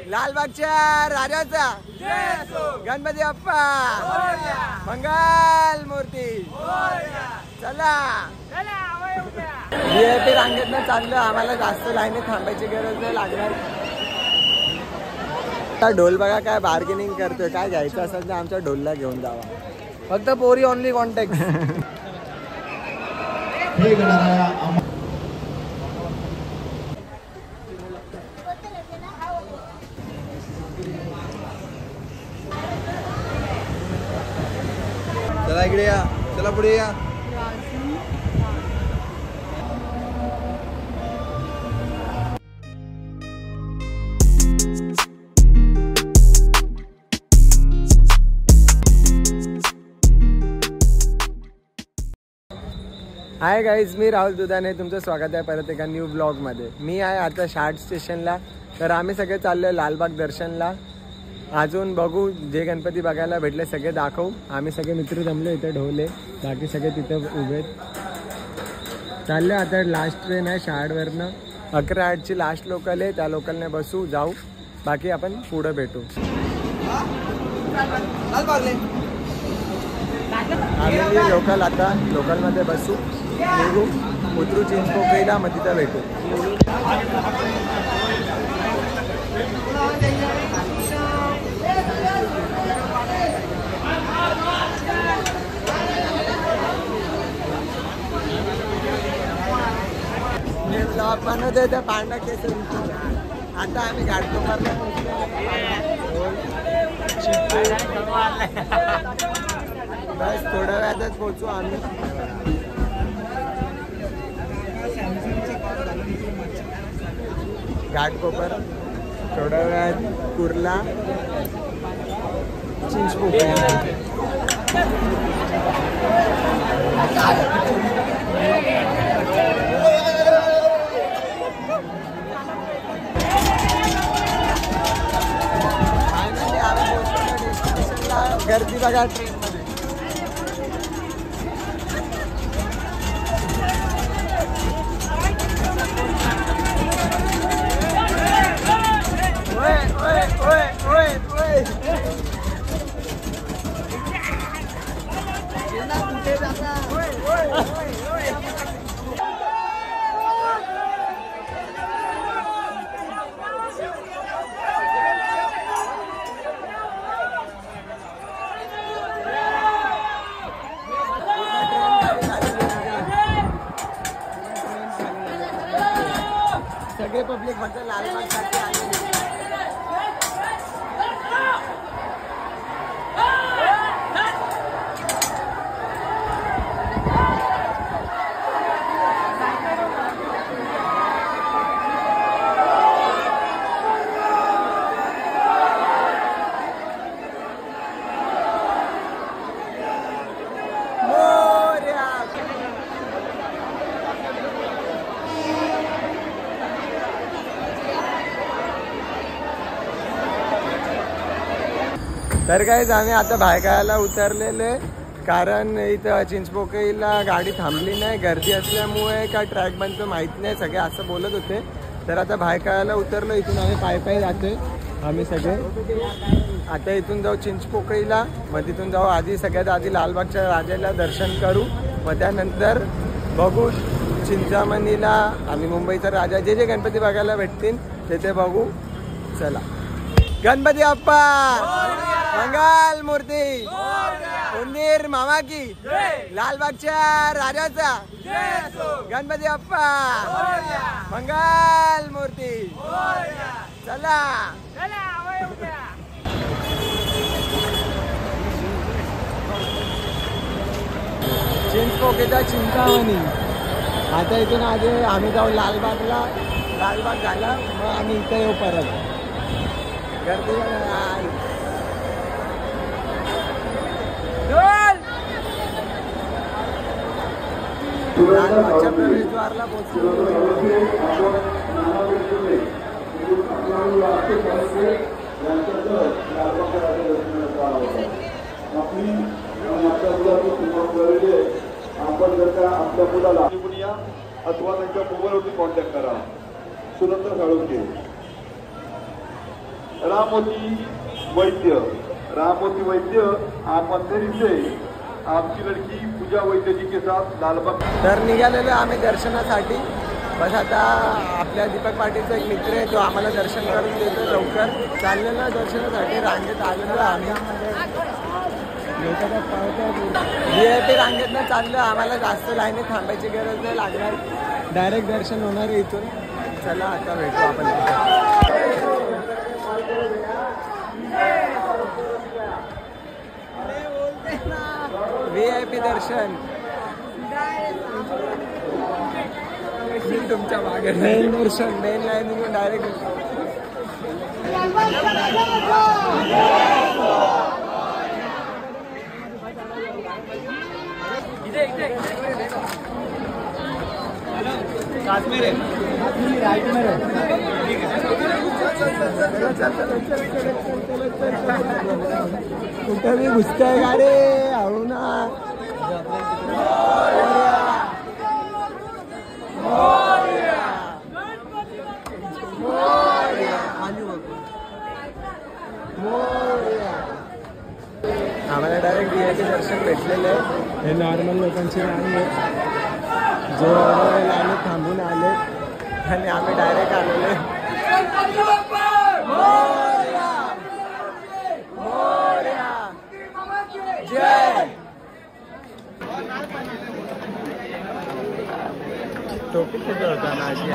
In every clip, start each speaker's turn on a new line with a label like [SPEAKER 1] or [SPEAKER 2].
[SPEAKER 1] लालबागच्या राजाचा गणपती बाप्पा मंगल मूर्ती चला VIP रांगेतनं चाललं आम्हाला जास्त लाईनीत थांबायची गरज नाही लागणार ढोल बघा काय बार्गेनिंग करतोय काय घ्यायचं असेल तर आमच्या ढोलला घेऊन जावा फक्त पोरी ओनली कॉन्टॅक्ट
[SPEAKER 2] चला इकडे या चला पुढे या
[SPEAKER 1] हाय गाईज मी राहुल दुधाने तुमचं स्वागत आहे परत एका न्यू ब्लॉगमध्ये मी आहे आता शार्ट स्टेशनला तर आम्ही सगळे चाललो आहे लालबाग दर्शनला अजून बघू जे गणपती बघायला भेटले सगळे दाखवू आम्ही सगळे मित्र जमलो इथे ढोले बाकी सगळे तिथे उभे चाललो आता लास्ट ट्रेन आहे शाळेवरनं 11:08ची लास्ट लोकल आहे त्या लोकलने बसू जाऊ बाकी आपण पुढं भेटू आम्ही लोकल आता लोकलमध्ये बसू निघू उतरू चिंचपोकळीला मग तिथं भेटू बनवत आहे त्या पांढरा केसरी आता आम्ही घाटकोपरला बस थोड्या वेळातच पोहोचू आम्ही घाटकोपर थोड्या वेळात कुर्ला चिंचपोकळी गर्दी बघा ट्रेन मध्ये कुठे जाता सगळे पब्लिक फक्त लालबागसाठी आले तर काहीच आम्ही आता भायखळ्याला उतरलेले कारण इथं चिंचपोकळीला गाडी थांबली नाही गर्दी असल्यामुळे का ट्रॅक बनतो माहीत नाही सगळे असं बोलत होते तर आता भायखळ्याला उतरलो इथून आम्ही पायी जातोय आम्ही सगळे आता इथून जाऊ चिंचपोकळीला मग तिथून जाऊ आधी सगळ्यात आधी लालबागच्या राजाला दर्शन करू मग त्यानंतर बघू चिंतामणीला आम्ही मुंबईचा राजा जे जे गणपती बघायला भेटतील ते बघू चला गणपती बाप्पा मंगल मूर्ती उंदीर मामा की लालबागच्या राजाचा गणपती बाप्पा मंगल मूर्ती चला चिंचपोकळीचा चिंतामणी आता इथून आधी आम्ही जाऊ लालबागला लालबाग झाला मग आम्ही इथं येऊ परत गर्दी लालबागच्या प्रवेशद्वारला पोहोचलो
[SPEAKER 3] आपण जर का आपल्या मुलाला अथवा त्यांच्या मोबाईलवरती कॉन्टॅक्ट करा सुनंदा साळुंके रामोती वैद्य. रामोती वैद्य आप अंधेरी से आपकी लड़की पूजा वैद्य जी के साथ लालबाग.
[SPEAKER 1] तर निघालेलो आम्ही दर्शनासाठी. बस आता आपल्या दीपक पाटीलचा एक मित्र आहे, तो आम्हाला दर्शन करून देतो. लवकर चाललेलो दर्शनासाठी. रांगेत आलेलो आम्ही. VIP रांगेतनं चाललं. आम्हाला जास्त लाईनीत थांबायची गरज नाही लागणार. डायरेक्ट दर्शन होणार आहे इथून. चला आता भेटू आपण. VIP दर्शन तुमच्या मागे. मेन दर्शन मेन लाईन डायरेक्ट. कुठं मी घुसतोय का रे? आऊ ना. आम्हाला डायरेक्ट VIP दर्शन भेटलेलं आहे. हे नॉर्मल लोकांची रांग आहे, जो लाईनीत थांबून आले आणि आम्ही डायरेक्ट आलेलो आहे. जय. टोपी कुठे होता माझी?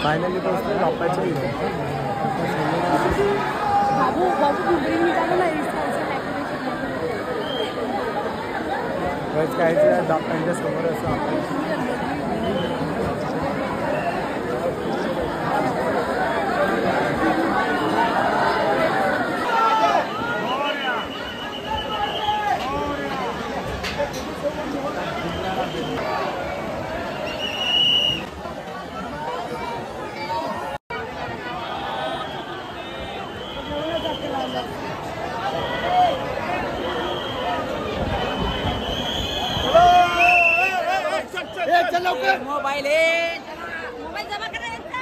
[SPEAKER 1] फायनली पोहोचलो बाप्पाच्या इथे. बस काहीच बाप्पांच्या समोर असं आपण.
[SPEAKER 4] मोबाईल जमा करायचा.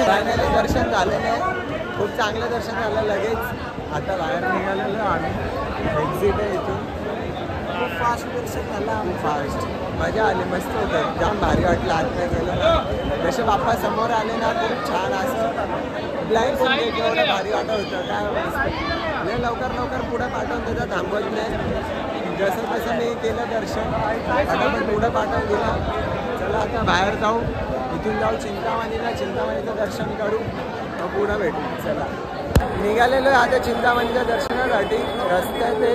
[SPEAKER 1] फायनली दर्शन झालेलं आहे. खूप चांगलं दर्शन झालं. लगेच आता बाहेर निघालेलो आम्ही. एक्झिट आहे इथून. खूप फास्ट दर्शन झालं. आम्ही फास्ट मजा आली. मस्त होतं. जाम भारी वाटलं. आतमध्ये गेलं जसे बाप्पा समोर आले ना, खूप छान असं ब्लाइंड एवढं भारी वाटत होतं. काय लवकर लवकर पुढे पाठवून देतात, थांबवत नाही. जसं तसं मी केलं दर्शन. आता पण पुढं पाठवून दिलं. चला आता बाहेर जाऊ. इथून जाऊ चिंतामणीला. चिंतामणीचं दर्शन करू, मग पुढं भेटू. चला निघालेलो आहे आता चिंतामणीच्या दर्शनासाठी. रस्त्यात ते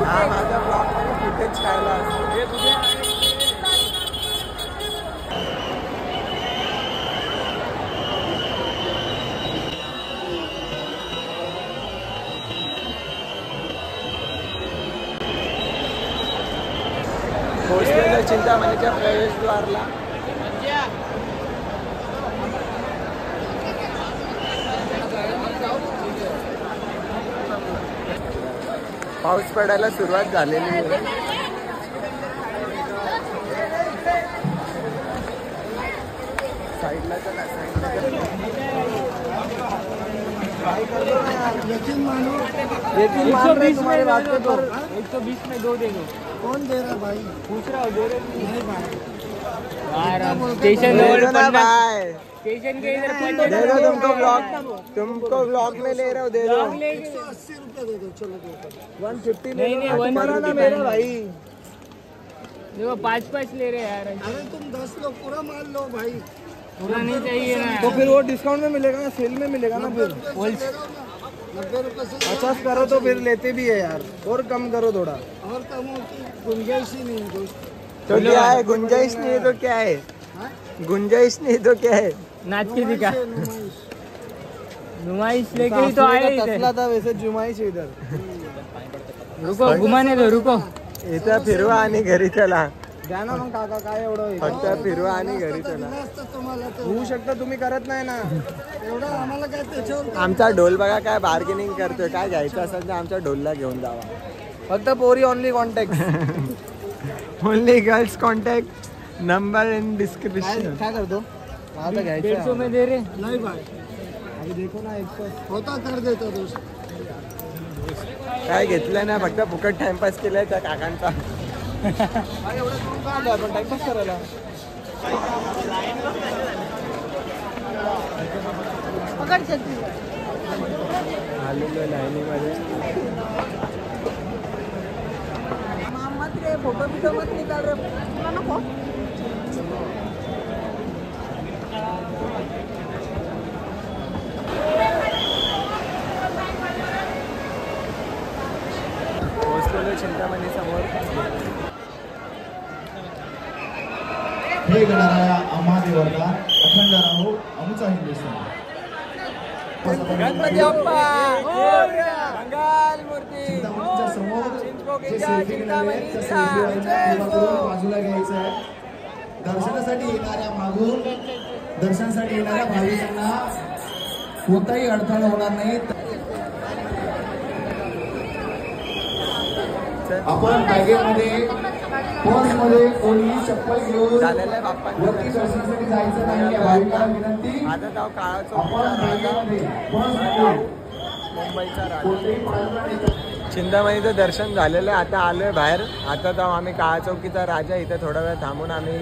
[SPEAKER 1] हा माझा ब्लॉगमध्ये फुटेज खायला असतो. पोहोचलेलं चिंतामणीच्या प्रवेशद्वारला. पाऊस पडायला सुरुवात झालेली आहे. साईडला चला. तुम्हारे बात 120 में 2 देंगे. कौन दे रहा भाई? पूछ रहा हूँ. दे रहे नहीं भाई.
[SPEAKER 5] स्टेशन
[SPEAKER 1] दे दो ना भाई,
[SPEAKER 5] स्टेशन के इधर
[SPEAKER 1] दे दो, तुमको ब्लॉग में ले रहा हूँ, दे दो। 150
[SPEAKER 5] नहीं, नहीं, 150
[SPEAKER 1] ना मेरा भाई।
[SPEAKER 5] देखो 5-5 ले रहे यार।
[SPEAKER 2] अरे तुम 10 लोग पूरा मान लो भाई।
[SPEAKER 5] पूरा नहीं चाहिए ना।
[SPEAKER 2] तो फिर वो डिस्काउंट में मिलेगा ना, सेल में मिलेगा ना फिर।
[SPEAKER 4] 90 रुपये से
[SPEAKER 2] 50 करो तो फिर लेते भी है यार, और कम करो थोड़ा।
[SPEAKER 4] और कम होती गुंजाइश ही नहीं है दोस्त।
[SPEAKER 1] तो क्या है, गुंजाइश नहीं है तो क्या है, गुंजाइश नहीं तो क्या है।
[SPEAKER 5] नाच के दिखा, नुमाइश लेके ही तो आए इधर।
[SPEAKER 2] तसला था वैसे जुमाइश इधर।
[SPEAKER 5] रुको, घुमाने दो, रुको।
[SPEAKER 1] इथं फिरवा आणि घरी चला,
[SPEAKER 2] द्या ना मग काका, काय एवढं
[SPEAKER 1] फक्त फिरवा आणि घरी चला.
[SPEAKER 4] तुम्हाला ते
[SPEAKER 2] होऊ शकतं, तुम्ही करत नाही ना.
[SPEAKER 4] एवढं आम्हाला काय त्याच्यावर
[SPEAKER 1] आमचा ढोल बघा काय बार्गेनिंग करतोय, काय घ्यायचं असेल तर आमच्या ढोलला घेऊन जावा.
[SPEAKER 2] फक्त पोरी only contact.
[SPEAKER 1] Only girls contact, number in description.
[SPEAKER 2] काय करतो आता
[SPEAKER 5] 150 में दे रहे.
[SPEAKER 4] नाही भाई,
[SPEAKER 2] अभी देखो ना 100.
[SPEAKER 4] होता कर देतो दोस्त.
[SPEAKER 1] काय घेतलं ना, फक्त फुकट टाइमपास केलाय त्या काकांचा.
[SPEAKER 2] एवढं करून काय आलं आपण टाइमपास करायला.
[SPEAKER 4] पकड छत्री.
[SPEAKER 1] आलेलो लाईनीमध्ये.
[SPEAKER 4] मत रे फोटो बिटो मत निकाल रे. तुला नको.
[SPEAKER 1] पोहोचलेलो चिंतामणी समोर.
[SPEAKER 6] हे गणराया आम्हा देवता अखंड राहो आमचा हिंदुस्थान.
[SPEAKER 1] गणपती बाप्पा मोरया, मंगल मूर्ती
[SPEAKER 6] चिंतामणीच्या समोर
[SPEAKER 1] चिंचपोकळीच्या
[SPEAKER 6] जे सेल्फी केलेले आहेत, त्या सेल्फीवाल्यांना कृपा करून बाजूला घ्यायचं आहे. दर्शनासाठी येणाऱ्या मागून दर्शनासाठी येणाऱ्या भाविकांना कोणताही अडथळा होणार नाही. आपण बॅगेमध्ये पर्समध्ये कोणीही चप्पल घेऊन
[SPEAKER 1] झालेलं आहे बाप्पांचं
[SPEAKER 6] वरती दर्शनासाठी जायचं नाही. भाविकांना विनंती,
[SPEAKER 1] आता जाऊ काळा
[SPEAKER 6] आपण
[SPEAKER 1] चौकीचा राजा,
[SPEAKER 6] बॅगेमध्ये पर्समध्ये
[SPEAKER 1] मुंबईचा राजा.
[SPEAKER 6] कोणतेही बाजूला नाही.
[SPEAKER 1] चिंतामणीचं दर्शन झालेलं आहे. आता आलोय बाहेर. आता जाऊ आम्ही काळा चौकीचा राजा. इथे थोडा वेळ थांबून आम्ही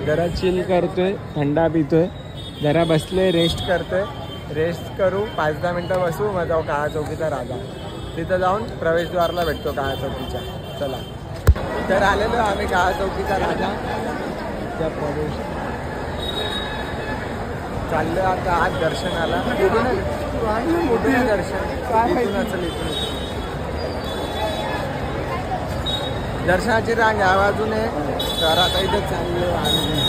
[SPEAKER 1] जरा चिल करतोय, थंडा पितोय, जरा बसले रेस्ट करतोय. रेस्ट करू, 5-10 मिनटं बसू, मग जाऊ काळा चौकीचा राजा. तिथं जाऊन प्रवेशद्वारला भेटतो काळा चौकीच्या. चला, तर आलेलो आम्ही काळा चौकीचा राजा त्या प्रवेश. चाललो आता आज दर्शनाला. कुठून दर्शन इथून असेल, इथून दर्शनाची रांग या बाजूने. तर आता इथं चाललो आम्ही.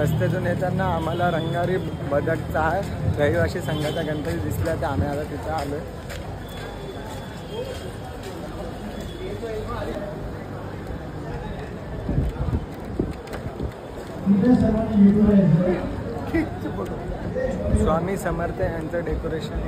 [SPEAKER 1] रस्त्यातून येताना आम्हाला रंगारी बदकचा रहिवासी संघाचा गणपती दिसला, तर आम्ही आता तिथं आलोय. स्वामी समर्थ यांचं डेकोरेशन.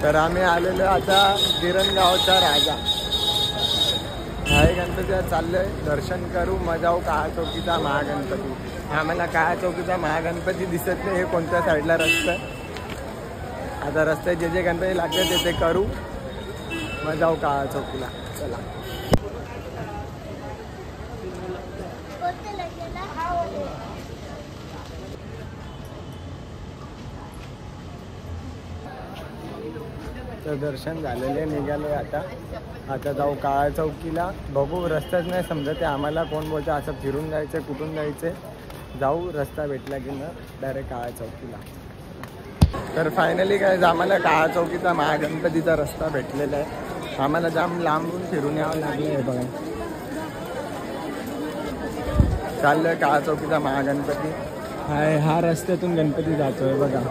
[SPEAKER 1] तर आम्ही आलेलो आता गिरणगावचा राजा. हाय गणपती चाललोय, दर्शन करू, मग जाऊ काळा चौकीचा महागणपती. आम्हाला काळा चौकीचा महागणपती दिसत नाही, हे कोणत्या साईडला रस्ता. आता रस्त्यात जे जे गणपती लागते ते करू, मग जाऊ काळा चौकीला. चला, तर दर्शन झालेले, निघालोय आता. आता जाऊ काळा चौकीला. बघू, रस्ताच नाही समजत आहे आम्हाला. कोण बोलतं असं फिरून जायचं, कुठून जायचं. जाऊ, रस्ता भेटला की मग डायरेक्ट काळा चौकीला. तर फायनली काय, आम्हाला काळा चौकीचा महागणपतीचा रस्ता भेटलेला आहे. आम्हाला जाम लांबून फिरून यावं लागलं आहे बघा. चाललोय काळा चौकीचा महागणपती. हाय, हा रस्त्यातून गणपती जातोय बघा.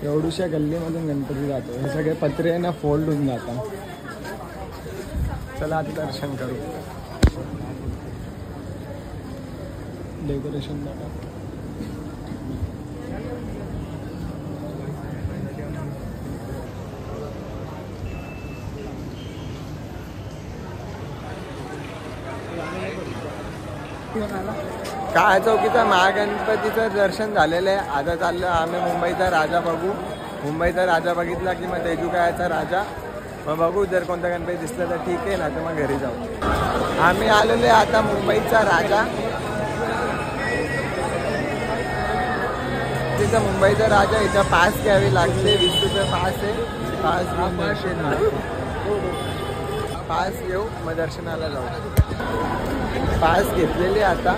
[SPEAKER 1] एवढूशा गल्लीमधून गणपती जातो. हे सगळे पत्रे ना फोल्ड होऊन जातात. चला आता दर्शन करू. डेकोरेशन दाखवा. काळा चौकीचा महागणपतीचं दर्शन झालेलं आहे. आता चाललं आम्ही मुंबईचा राजा बघू. मुंबईचा राजा बघितला की मग तेजुकायाचा राजा. मग बघू जर कोणता गणपती दिसला तर ठीक आहे, ना तर मग घरी जाऊ. आम्ही आलेलो आहे आता मुंबईचा राजा. तिथं मुंबईचा राजा. इथं पास घ्यावी लागते. 20 रुपये पास आहे. पास घेऊ मग दर्शनाला जाऊ. पास घेतलेले आता.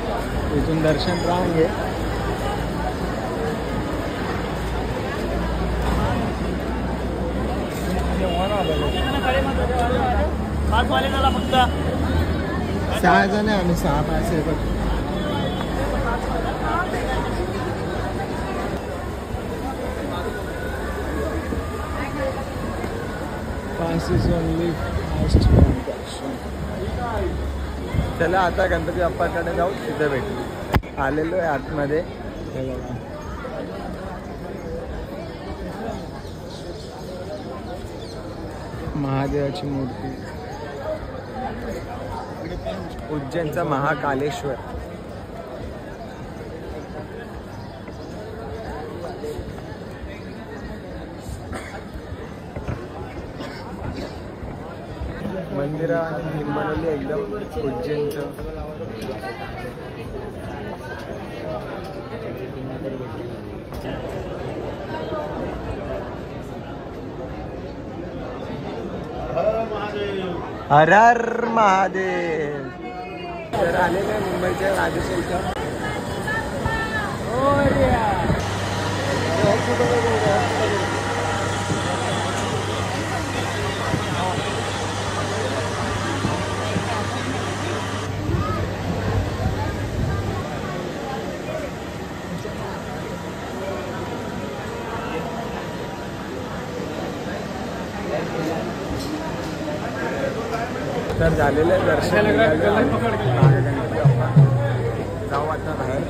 [SPEAKER 1] इथून दर्शन राहून घे.
[SPEAKER 5] फक्त
[SPEAKER 1] 6 जण आहे आम्ही. 6 पास आहे. पास इज ओनली फर्स्ट दर्शन. चला आता गणपती बाप्पाकडे जाऊ. तिथे भेटू. आलेलो आहे आतमध्ये. हे बघा महादेवाची मूर्ती. उज्जैनचा महाकालेश्वर. मंदिराने बनवली एकदम उज्जैनचं. हर हर महादेव. तर आलेलं आहे मुंबईच्या राजाच्या इथं. तर झालेलं आहे दर्शन. जाऊ आता बाहेर.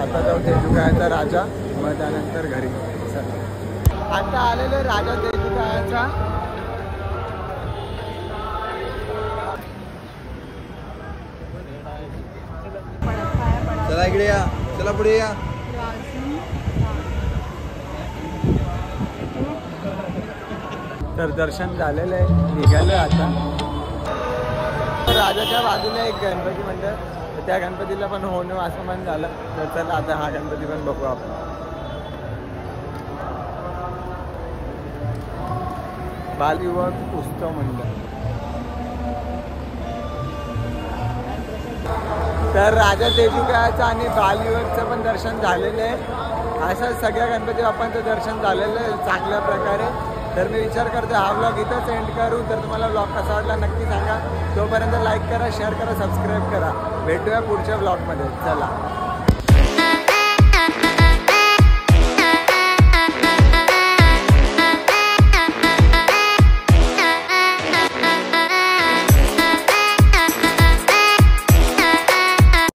[SPEAKER 1] आता जाऊ तेजुकायाचा राजा. मग त्यानंतर घरी. आता आलेलं आहे राजा तेजुकायाचा.
[SPEAKER 2] चला इकडे या. चला पुढे या.
[SPEAKER 1] तर दर्शन झालेलं आहे. निघालं आता. राजाच्या बाजूला एक गणपती मंडळ. तर त्या गणपतीला पण होणं असं मन झालं. तर चला आता हा गणपती पण बघू आपण. बालयुवक उत्सव मंडळ. तर राजा तेजुकायाचं आणि बालयुवकचं पण दर्शन झालेलं आहे. असं सगळ्या गणपती बाप्पांचं दर्शन झालेलं आहे चांगल्या प्रकारे. तर मी विचार करते हा व्लॉग इथंच एंड करू. तर तुम्हाला व्लॉग कसा वाटला नक्की सांगा. तोपर्यंत लाईक करा, शेअर करा, सबस्क्राईब करा. भेटूया पुढच्या व्लॉगमध्ये. चला.